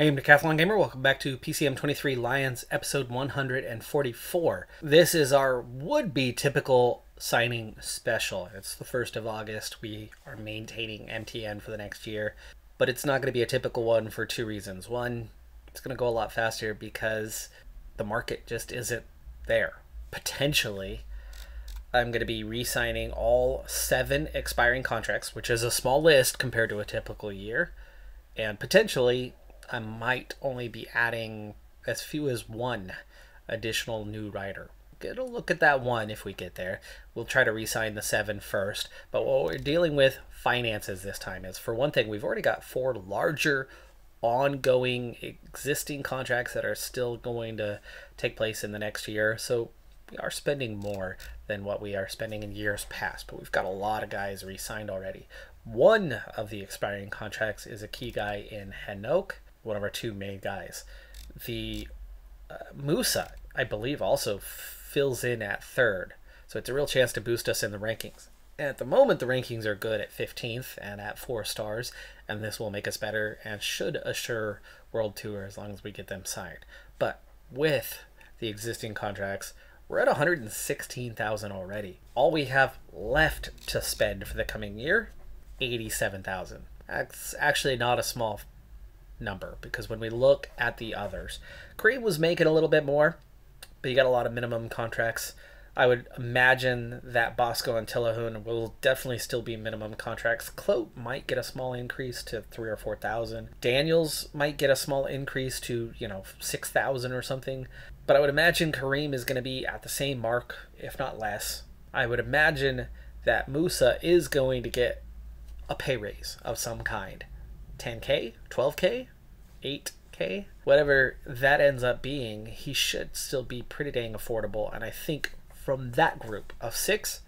Hey, I'm Decathlon Gamer. Welcome back to PCM23 Lions episode 144. This is our would-be typical signing special. It's the 1st of August. We are maintaining MTN for the next year, but it's not going to be a typical one for two reasons. One, it's going to go a lot faster because the market just isn't there. Potentially, I'm going to be re-signing all 7 expiring contracts, which is a small list compared to a typical year, and potentially I might only be adding as few as 1 additional new rider. Get a look at that 1 if we get there. We'll try to re-sign the 7 first. But what we're dealing with finances this time is, for one thing, we've already got 4 larger ongoing existing contracts that are still going to take place in the next year. So we are spending more than what we are spending in years past. But we've got a lot of guys re-signed already. One of the expiring contracts is a key guy in Henok, one of our 2 main guys. The Musa, I believe, also fills in at 3rd, so it's a real chance to boost us in the rankings. And at the moment, the rankings are good at 15th and at 4 stars, and this will make us better and should assure World Tour as long as we get them signed. But with the existing contracts, we're at 116,000 already. All we have left to spend for the coming year, 87,000. That's actually not a small number, because when we look at the others, Kareem was making a little bit more, but you got a lot of minimum contracts. I would imagine that Bosco and Tillahun will definitely still be minimum contracts. Clote might get a small increase to 3,000 or 4,000. Daniels might get a small increase to 6,000 or something, but I would imagine Kareem is going to be at the same mark, if not less. I would imagine that Musa is going to get a pay raise of some kind. 10K, 12K, 8K, whatever that ends up being, he should still be pretty dang affordable. And I think from that group of 6,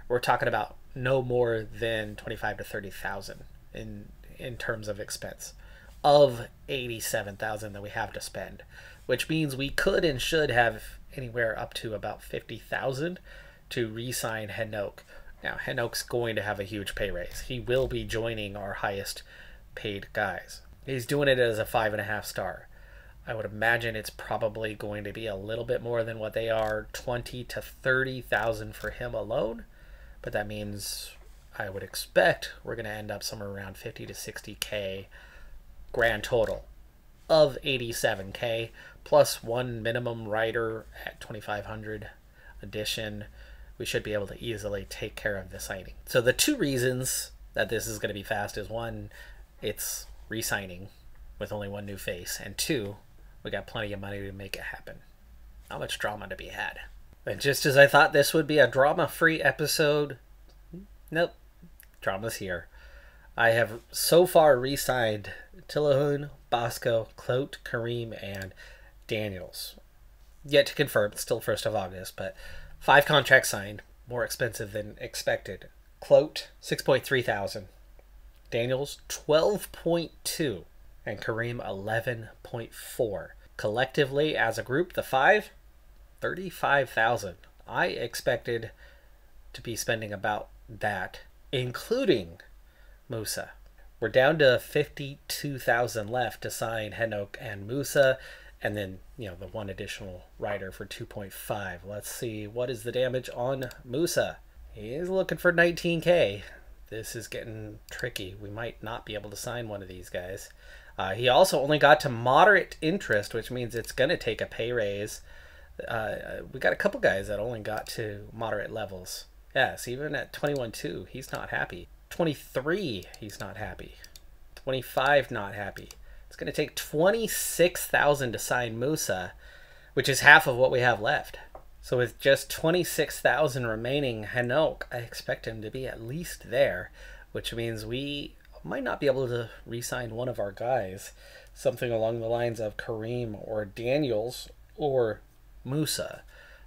we're talking about no more than 25 to 30,000 in terms of expense of 87,000 that we have to spend, which means we could and should have anywhere up to about 50,000 to re-sign Henok. Now, Henok's going to have a huge pay raise. He will be joining our highest paid guys. He's doing it as a 5.5 star. I would imagine it's probably going to be a little bit more than what they are, 20 to 30,000 for him alone, but that means I would expect we're going to end up somewhere around 50 to 60K grand total of 87K plus 1 minimum rider at 2,500 addition. We should be able to easily take care of the signing. So the 2 reasons that this is going to be fast is, 1, it's re-signing with only 1 new face, and 2, we got plenty of money to make it happen. Not much drama to be had. And just as I thought this would be a drama-free episode, nope, drama's here. I have so far re-signed Tillahun, Bosco, Clote, Kareem, and Daniels. Yet to confirm, it's still 1st of August, but 5 contracts signed, more expensive than expected. Clote, 6.3 thousand. Daniels, 12.2, and Kareem, 11.4. Collectively, as a group, the 5, 35,000. I expected to be spending about that, including Musa. We're down to 52,000 left to sign Henok and Musa, and then, the 1 additional rider for 2.5. Let's see, what is the damage on Musa? He's looking for 19K. This is getting tricky. We might not be able to sign one of these guys. He also only got to moderate interest, which means it's going to take a pay raise. We got a couple guys that only got to moderate levels. Yes, even at 21.2, he's not happy. 23, he's not happy. 25, not happy. It's going to take 26,000 to sign Musa, which is half of what we have left. So with just 26,000 remaining, Henok, I expect him to be at least there, which means we might not be able to re-sign one of our guys. Something along the lines of Kareem or Daniels or Musa.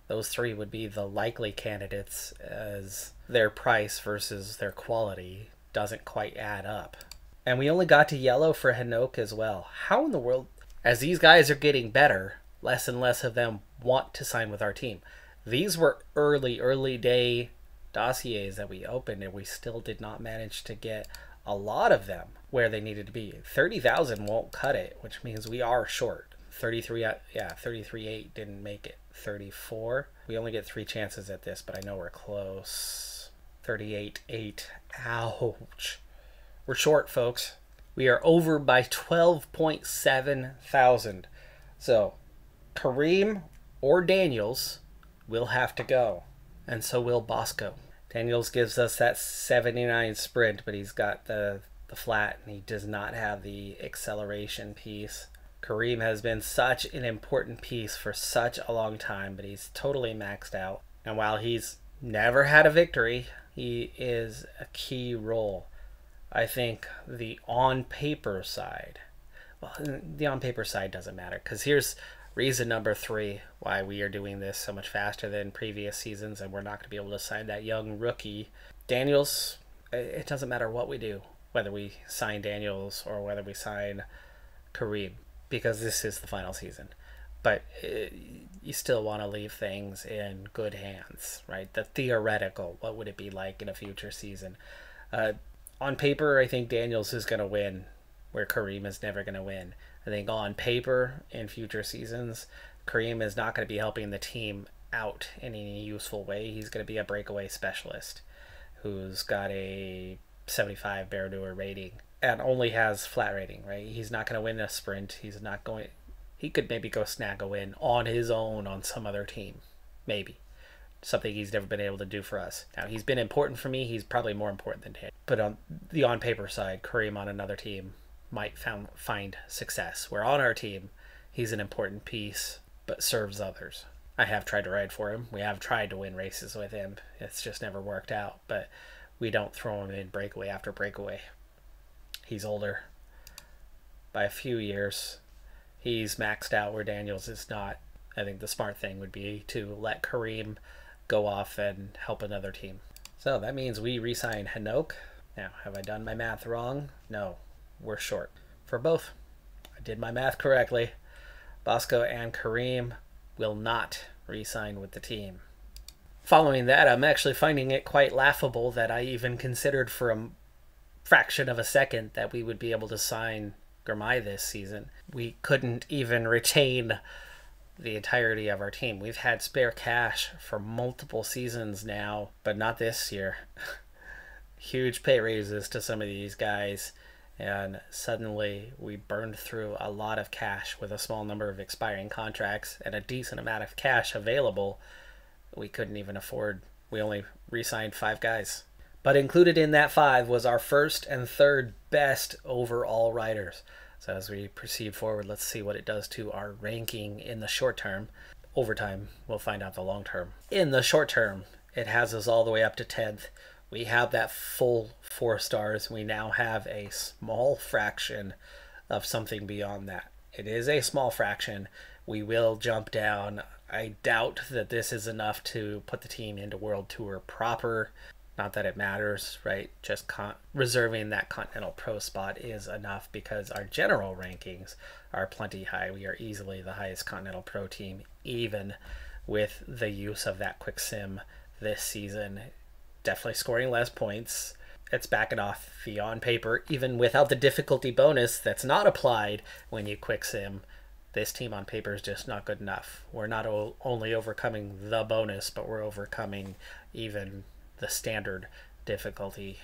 Those 3 would be the likely candidates, as their price versus their quality doesn't quite add up. And we only got to yellow for Henok as well. How in the world, as these guys are getting better, less and less of them want to sign with our team. These were early day dossiers that we opened, and we still did not manage to get a lot of them where they needed to be. 30,000 won't cut it, which means we are short. 33.8 didn't make it. 34. We only get 3 chances at this, but I know we're close. 38.8. Ouch. We're short, folks. We are over by 12.7 thousand. So Kareem or Daniels will have to go, and so will Bosco. Daniels gives us that 79 sprint, but he's got the flat, and he does not have the acceleration piece. Kareem has been such an important piece for such a long time, but he's totally maxed out. And while he's never had a victory, he is a key role. I think the on-paper side, well, the on-paper side doesn't matter, because here's reason number 3 why we are doing this so much faster than previous seasons, and we're not going to be able to sign that young rookie. Daniels, it doesn't matter what we do, whether we sign Daniels or whether we sign Kareem, because this is the final season. But you still want to leave things in good hands, right? The theoretical, what would it be like in a future season? On paper, I think Daniels is going to win where Kareem is never going to win. I think on paper, in future seasons, Kareem is not going to be helping the team out in any useful way. He's going to be a breakaway specialist who's got a 75 Bear Doer rating and only has flat rating, right? He's not going to win a sprint. He could maybe go snag a win on his own on some other team. Maybe. Something he's never been able to do for us. Now, he's been important for me. He's probably more important than him. But on the on-paper side, Kareem on another team might find success. Where on our team, he's an important piece, but serves others. I have tried to ride for him. We have tried to win races with him. It's just never worked out. But we don't throw him in breakaway after breakaway. He's older by a few years. He's maxed out where Daniels is not. I think the smart thing would be to let Kareem go off and help another team. So that means we re-sign Hanoch. Now, have I done my math wrong? No, we're short. For both, I did my math correctly. Bosco and Kareem will not re-sign with the team. Following that, I'm actually finding it quite laughable that I even considered for a fraction of a second that we would be able to sign Gurmai this season. We couldn't even retain the entirety of our team. We've had spare cash for multiple seasons now, but not this year. Huge pay raises to some of these guys, and suddenly we burned through a lot of cash with a small number of expiring contracts and a decent amount of cash available. We couldn't even afford. We only re-signed 5 guys. But included in that 5 was our first and third best overall riders. So as we proceed forward, let's see what it does to our ranking in the short term. Over time, we'll find out the long term. In the short term, it has us all the way up to 10th. We have that full 4 stars. We now have a small fraction of something beyond that. It is a small fraction. We will jump down. I doubt that this is enough to put the team into World Tour proper. Not that it matters, right? Just reserving that Continental Pro spot is enough because our general rankings are plenty high. We are easily the highest Continental Pro team, even with the use of that quick sim this season. Definitely scoring less points. It's backing off the on paper, even without the difficulty bonus that's not applied when you quick sim. This team on paper is just not good enough. We're not only overcoming the bonus, but we're overcoming even the standard difficulty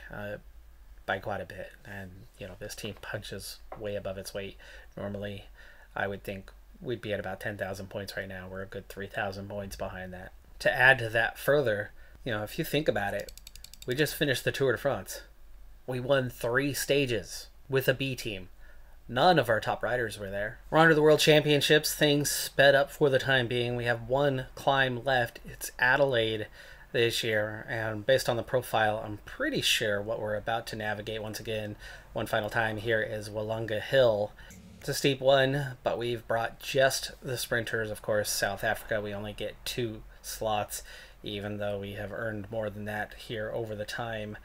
by quite a bit. And this team punches way above its weight. Normally I would think we'd be at about 10,000 points right now. We're a good 3,000 points behind that. To add to that further, if you think about it, we just finished the Tour de France. We won 3 stages with a B team. None of our top riders were there. We're on to the World Championships. Things sped up for the time being. We have 1 climb left. It's Adelaide this year, and based on the profile, I'm pretty sure what we're about to navigate once again one final time here is Wollonga Hill. It's a steep one, but we've brought just the sprinters. Of course, South Africa, we only get 2 slots, even though we have earned more than that here over the time.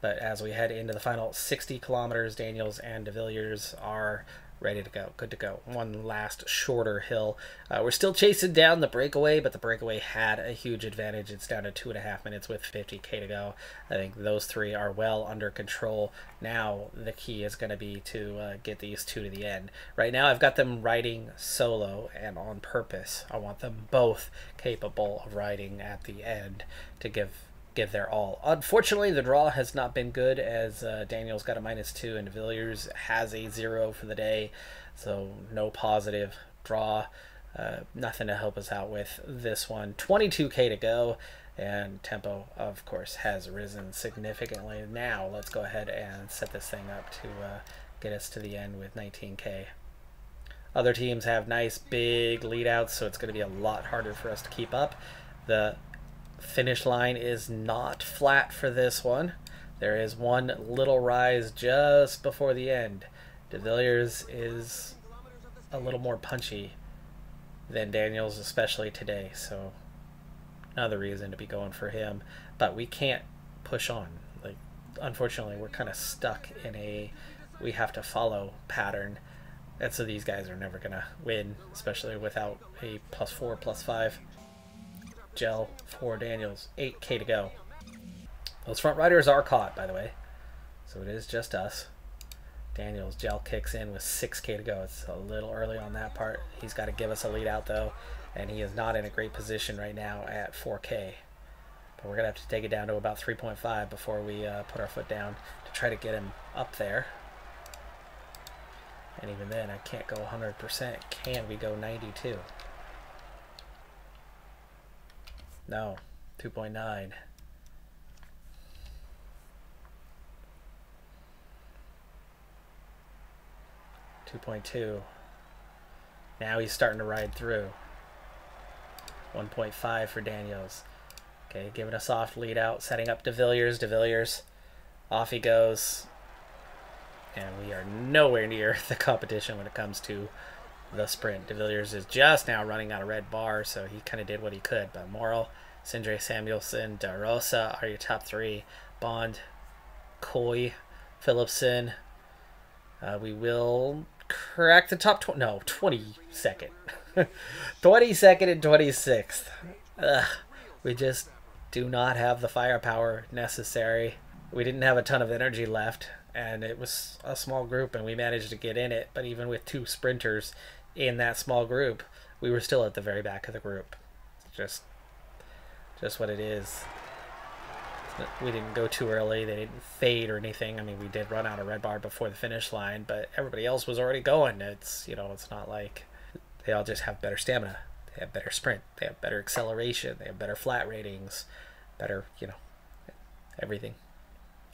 But as we head into the final 60 kilometers, Daniels and de Villiers are ready to go, good to go. One last shorter hill. We're still chasing down the breakaway, but the breakaway had a huge advantage. It's down to 2.5 minutes with 50k to go. I think those three are well under control. Now the key is going to be to get these two to the end. Right now I've got them riding solo and on purpose. I want them both capable of riding at the end to give their all. Unfortunately, the draw has not been good, as Daniel's got a -2 and de Villiers has a 0 for the day, so no positive draw. Nothing to help us out with this one. 22k to go, and tempo, of course, has risen significantly. Now let's go ahead and set this thing up to get us to the end with 19k. Other teams have nice big lead outs, so it's going to be a lot harder for us to keep up. The finish line is not flat for this one. There is one little rise just before the end. De Villiers is a little more punchy than Daniels, especially today, so another reason to be going for him. But we can't push on. Like, unfortunately, we're kind of stuck in a we have to follow pattern, and so these guys are never gonna win, especially without a +4, +5 gel for Daniels. 8k to go. Those front riders are caught, by the way, so it is just us. Daniels gel kicks in with 6k to go. It's a little early on that part. He's got to give us a lead out though, and he is not in a great position right now at 4k, but we're gonna have to take it down to about 3.5 before we put our foot down to try to get him up there. And even then I can't go 100%. Can we go 92? No, 2.9. .2. Now he's starting to ride through. 1.5 for Daniels. Okay, giving a soft lead out, setting up de Villiers. De Villiers, off he goes. And we are nowhere near the competition when it comes to the sprint. De Villiers is just now running out of red bar, so he kind of did what he could. But Morrill, Sindre Samuelson, Da Rosa are your top three. Bond, Coy, Phillipson. We will crack the top 20. No, 22nd. 22nd and 26th. We just do not have the firepower necessary. We didn't have a ton of energy left, and it was a small group, and we managed to get in it. But even with two sprinters in that small group, we were still at the very back of the group. Just what it is. We didn't go too early. They didn't fade or anything. I mean, we did run out of red bar before the finish line, but everybody else was already going. It's, you know, it's not like they all just have better stamina. They have better sprint. They have better acceleration. They have better flat ratings. Better, you know, everything.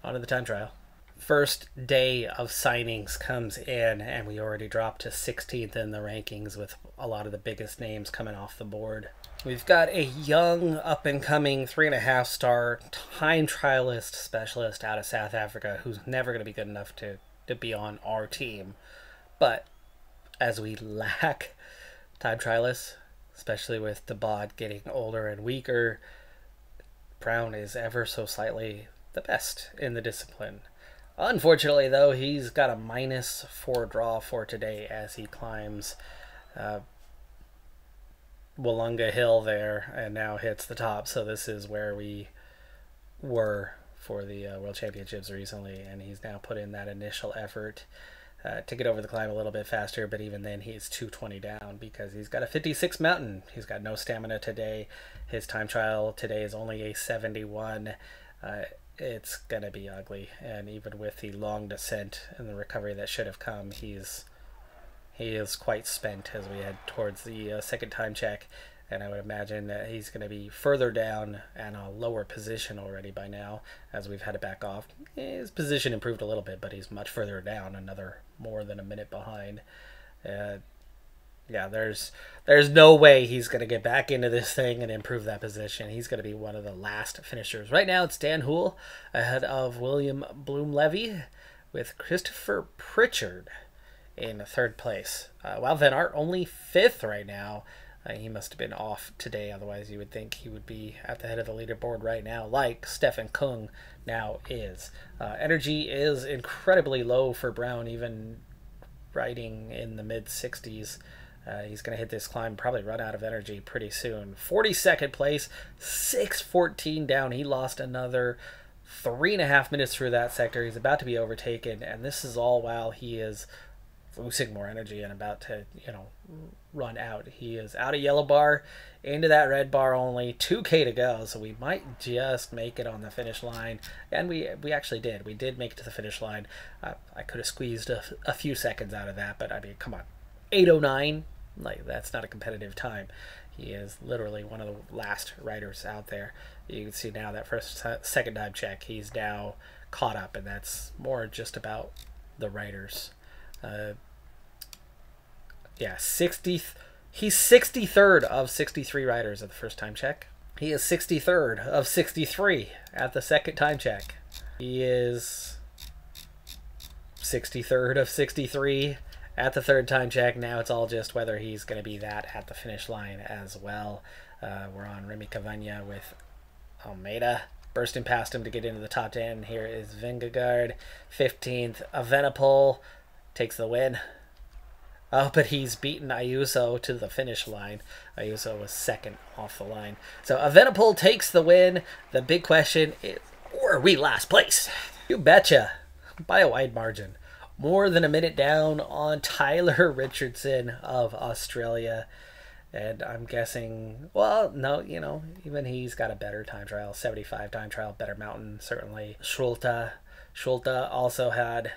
On to the time trial. First day of signings comes in, and we already dropped to 16th in the rankings with a lot of the biggest names coming off the board. We've got a young, up-and-coming 3.5-star time trialist specialist out of South Africa who's never going to be good enough to be on our team. But as we lack time trialists, especially with the bod getting older and weaker, Brown is ever so slightly the best in the discipline. Unfortunately, though, he's got a -4 draw for today as he climbs Wollonga Hill there and now hits the top. So this is where we were for the World Championships recently, and he's now put in that initial effort to get over the climb a little bit faster, but even then he's 220 down because he's got a 56 mountain. He's got no stamina today. His time trial today is only a 71. It's gonna be ugly, and even with the long descent and the recovery that should have come, he is quite spent as we head towards the second time check, and I would imagine that he's going to be further down and a lower position already by now as we've had to back off. His position improved a little bit, but he's much further down, another more than a minute behind. Yeah, there's no way he's going to get back into this thing and improve that position. He's going to be one of the last finishers. Right now it's Dan Houle ahead of William Bloom-Levy with Christopher Pritchard in third place. Wout van Aert only 5th right now. He must have been off today, otherwise you would think he would be at the head of the leaderboard right now, like Stefan Kung now is. Energy is incredibly low for Brown, even riding in the mid-60s. He's going to hit this climb, probably run out of energy pretty soon. 42nd place, 6:14 down. He lost another 3.5 minutes through that sector. He's about to be overtaken, and this is all while he is losing more energy and about to, run out. He is out of yellow bar, into that red bar only. 2K to go, so we might just make it on the finish line. And we actually did. We did make it to the finish line. I could have squeezed a few seconds out of that, but I mean, come on. 8:09, like, that's not a competitive time. He is literally one of the last riders out there. You can see now that second time check, he's now caught up, and that's more just about the riders. Yeah, 60. He's 63rd of 63 riders at the first time check. He is 63rd of 63 at the second time check. He is 63rd of 63 at the third time check. Now it's all just whether he's going to be that at the finish line as well. We're on Remy Cavagna with Almeida, bursting past him to get into the top 10. Here is Vingegaard, 15th. Evenepoel takes the win. Oh, but he's beaten Ayuso to the finish line. Ayuso was second off the line. So Evenepoel takes the win. The big question is, are we last place? You betcha. By a wide margin. More than a minute down on Tyler Richardson of Australia. And I'm guessing, well, no, even he's got a better time trial. 75 time trial, better mountain, certainly. Schulte also had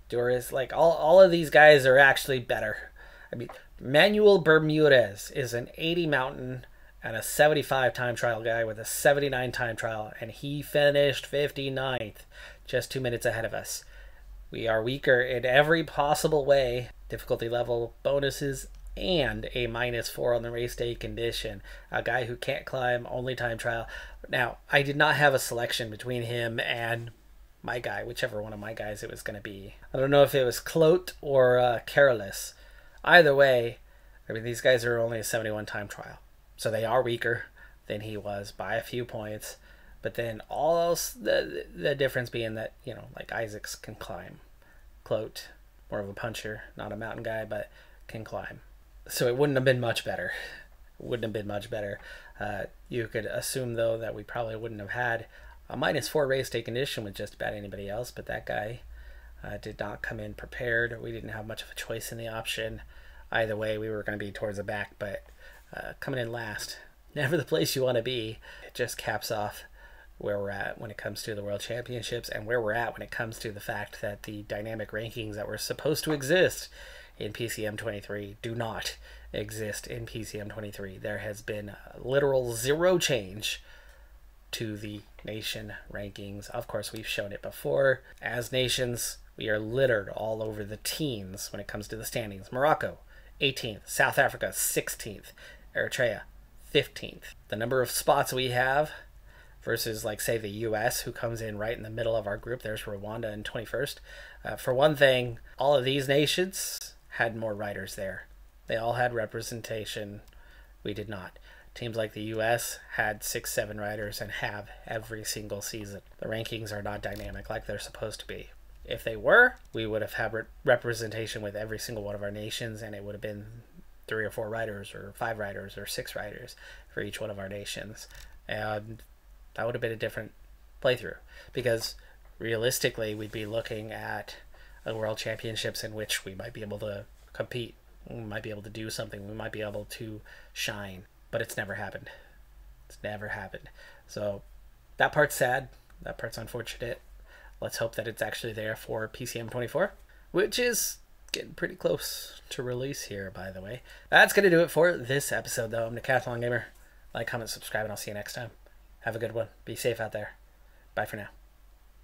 Duras. Like, all of these guys are actually better. I mean, Manuel Bermudez is an 80 mountain and a 75 time trial guy with a 79 time trial, and he finished 59th, just 2 minutes ahead of us. We are weaker in every possible way. Difficulty level, bonuses, and a -4 on the race day condition. A guy who can't climb, only time trial. Now, I did not have a selection between him and my guy, whichever one of my guys it was going to be. I don't know if it was Clote or Careless. Either way, I mean, these guys are only a 71 time trial. So they are weaker than he was by a few points. But then all else, the difference being that, like Isaacs can climb. Clote, more of a puncher, not a mountain guy, but can climb. So it wouldn't have been much better. You could assume, though, that we probably wouldn't have had a -4 race day condition with just about anybody else, but that guy did not come in prepared. We didn't have much of a choice in the option. Either way, we were going to be towards the back, but coming in last, never the place you want to be. It just caps off where we're at when it comes to the World Championships, and where we're at when it comes to the fact that the dynamic rankings that were supposed to exist in PCM23 do not exist in PCM23. There has been a literal zero change to the nation rankings. Of course, we've shown it before. As nations, we are littered all over the teens when it comes to the standings. Morocco, 18th. South Africa, 16th. Eritrea, 15th. The number of spots we have versus, like, say, the U.S., who comes in right in the middle of our group. There's Rwanda in 21st. For one thing, all of these nations had more riders there. They all had representation. We did not. Teams like the U.S. had 6-7 riders and have every single season. The rankings are not dynamic like they're supposed to be. If they were, we would have had representation with every single one of our nations, and it would have been 3 or 4 riders or 5 riders or 6 riders for each one of our nations. And that would have been a different playthrough, because realistically we'd be looking at a World Championships in which we might be able to compete. We might be able to do something. We might be able to shine. But it's never happened. It's never happened. So that part's sad. That part's unfortunate. Let's hope that it's actually there for PCM24, which is getting pretty close to release here, by the way. That's going to do it for this episode, though. I'm Decathlon Gamer. Like, comment, subscribe, and I'll see you next time. Have a good one. Be safe out there. Bye for now.